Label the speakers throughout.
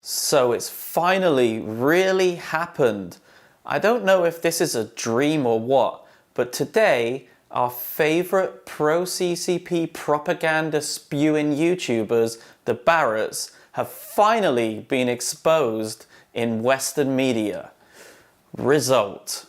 Speaker 1: So it's finally really happened. I don't know if this is a dream or what, but today our favorite pro-CCP propaganda spewing YouTubers, the Barretts, have finally been exposed in Western media. Result.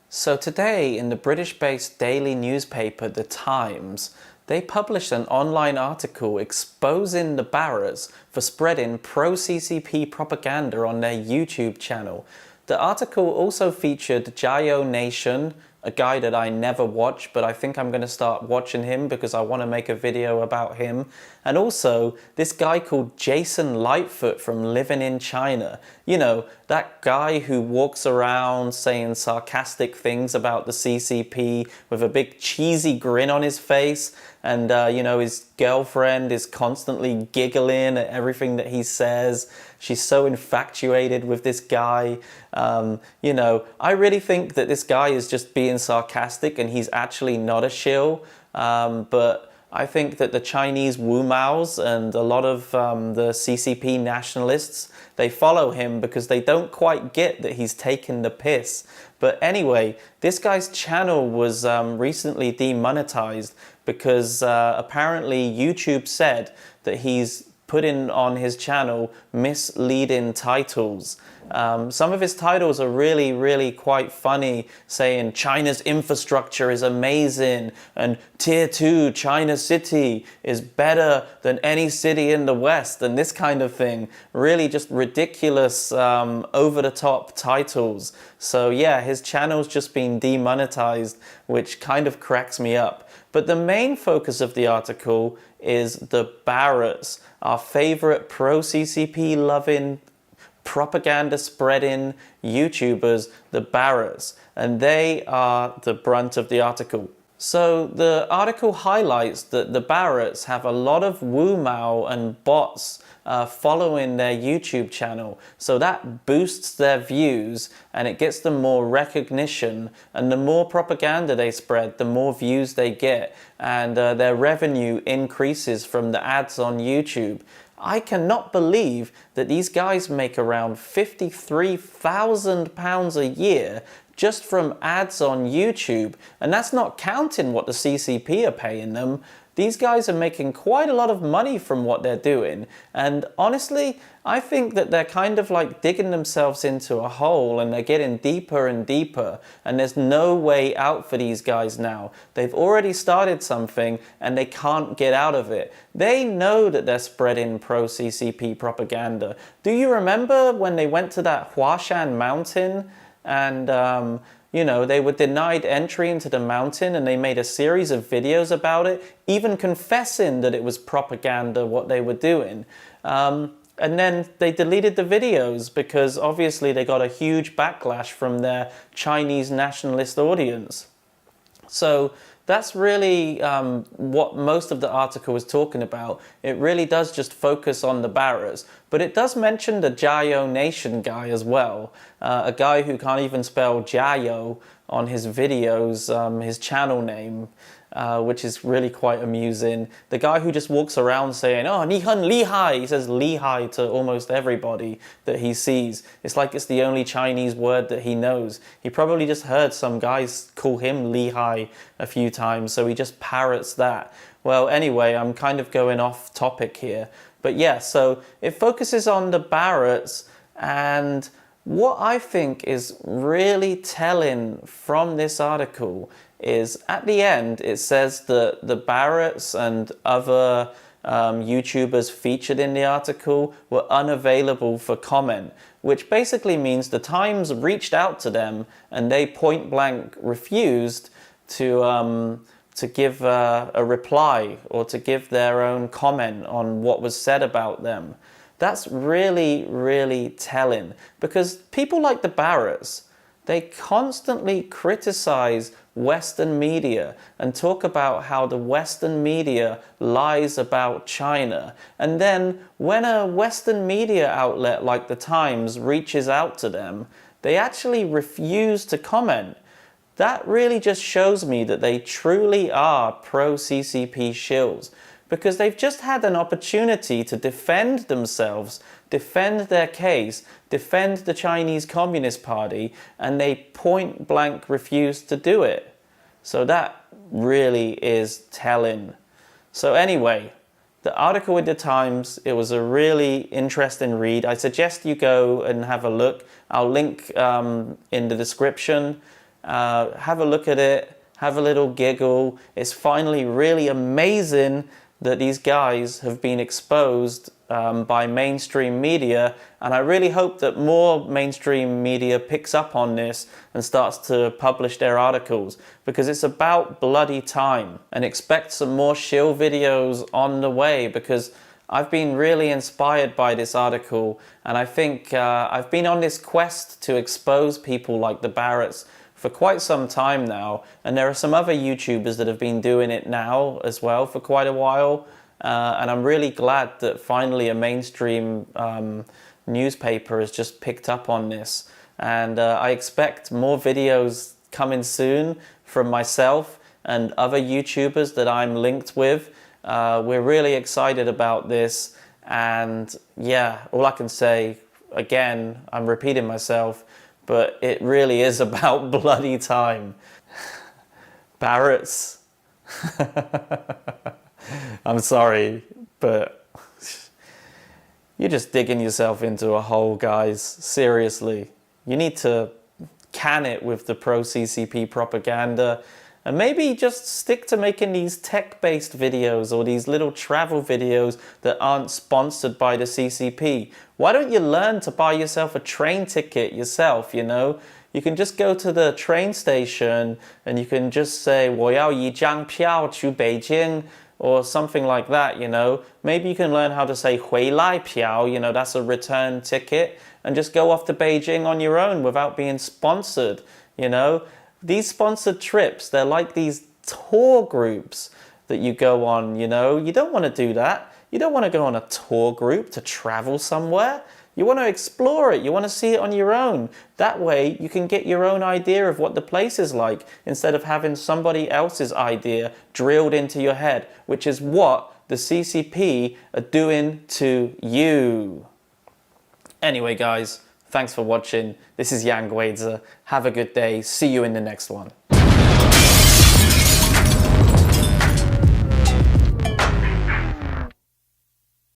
Speaker 1: So today, in the British-based daily newspaper The Times, they published an online article exposing the Barretts for spreading pro-CCP propaganda on their YouTube channel. The article also featured Jayo Nation, a guy that I never watch, but I think I'm going to start watching him because I want to make a video about him. And also this guy called Jason Lightfoot from Living in China. You know, that guy who walks around saying sarcastic things about the CCP with a big cheesy grin on his face. And, you know, his girlfriend is constantly giggling at everything that he says. She's so infatuated with this guy. You know, I really think that this guy is just being sarcastic and he's actually not a shill. But I think that the Chinese Wu Maos and a lot of the CCP nationalists, they follow him because they don't quite get that he's taking the piss. But anyway, this guy's channel was recently demonetized because apparently YouTube said that he's putting on his channel misleading titles. Some of his titles are really quite funny, saying China's infrastructure is amazing and Tier 2 China City is better than any city in the West and this kind of thing. Really just ridiculous, over-the-top titles. So yeah, his channel's just been demonetized, which kind of cracks me up. But the main focus of the article is the Barretts, our favorite pro-CCP loving, propaganda spreading YouTubers, the Barretts, and they are the brunt of the article. So the article highlights that the Barretts have a lot of Wu Mao and bots following their YouTube channel, so that boosts their views and it gets them more recognition, and the more propaganda they spread, the more views they get, and their revenue increases from the ads on YouTube. I cannot believe that these guys make around £53,000 a year just from ads on YouTube, and that's not counting what the CCP are paying them. These guys are making quite a lot of money from what they're doing, and honestly, I think that they're kind of like digging themselves into a hole and they're getting deeper and deeper, and there's no way out for these guys now. They've already started something and they can't get out of it. They know that they're spreading pro-CCP propaganda. Do you remember when they went to that Huashan mountain and you know, they were denied entry into the mountain and they made a series of videos about it, even confessing that it was propaganda what they were doing. And then they deleted the videos because obviously they got a huge backlash from their Chinese nationalist audience. So that's really what most of the article is talking about. It really does just focus on the Barretts, but it does mention the Jayo Nation guy as well, a guy who can't even spell Jayo on his videos, his channel name, which is really quite amusing. The guy who just walks around saying, oh, ni hen li hai, he says li hai to almost everybody that he sees. It's like it's the only Chinese word that he knows. He probably just heard some guys call him li hai a few times, so he just parrots that. Well, anyway, I'm kind of going off topic here. But yeah, so it focuses on the Barretts, and what I think is really telling from this article is at the end it says that the Barretts and other YouTubers featured in the article were unavailable for comment, which basically means the Times reached out to them and they point blank refused to give a reply or to give their own comment on what was said about them. That's really telling, because people like the Barretts, they constantly criticize Western media and talk about how the Western media lies about China. And then when a Western media outlet like the Times reaches out to them, they actually refuse to comment. that really just shows me that they truly are pro-CCP shills, because they've just had an opportunity to defend themselves, defend their case, defend the Chinese Communist Party, and they point blank refused to do it. So that really is telling. So anyway, the article in the Times, it was a really interesting read. I suggest you go and have a look. I'll link in the description. Have a look at it, have a little giggle. It's finally really amazing that these guys have been exposed by mainstream media, and I really hope that more mainstream media picks up on this and starts to publish their articles, because it's about bloody time. And expect some more shill videos on the way, because I've been really inspired by this article, and I think I've been on this quest to expose people like the Barretts for quite some time now, and there are some other YouTubers that have been doing it now as well for quite a while, and I'm really glad that finally a mainstream newspaper has just picked up on this, and I expect more videos coming soon from myself and other YouTubers that I'm linked with. We're really excited about this, and yeah, all I can say, again, I'm repeating myself, but it really is about bloody time. Barrett's. I'm sorry, but you're just digging yourself into a hole, guys. Seriously. You need to can it with the pro-CCP propaganda, and maybe just stick to making these tech-based videos or these little travel videos that aren't sponsored by the CCP. Why don't you learn to buy yourself a train ticket yourself, you know? You can just go to the train station and you can just say, 我要一张票去北京, or something like that, you know? Maybe you can learn how to say 回来票, you know, that's a return ticket, and just go off to Beijing on your own without being sponsored, you know? These sponsored trips, they're like these tour groups that you go on, you know? You don't want to do that. You don't want to go on a tour group to travel somewhere. You want to explore it. You want to see it on your own. That way you can get your own idea of what the place is like, instead of having somebody else's idea drilled into your head, which is what the CCP are doing to you. Anyway, guys, thanks for watching. This is Yang Guizi. Have a good day. See you in the next one.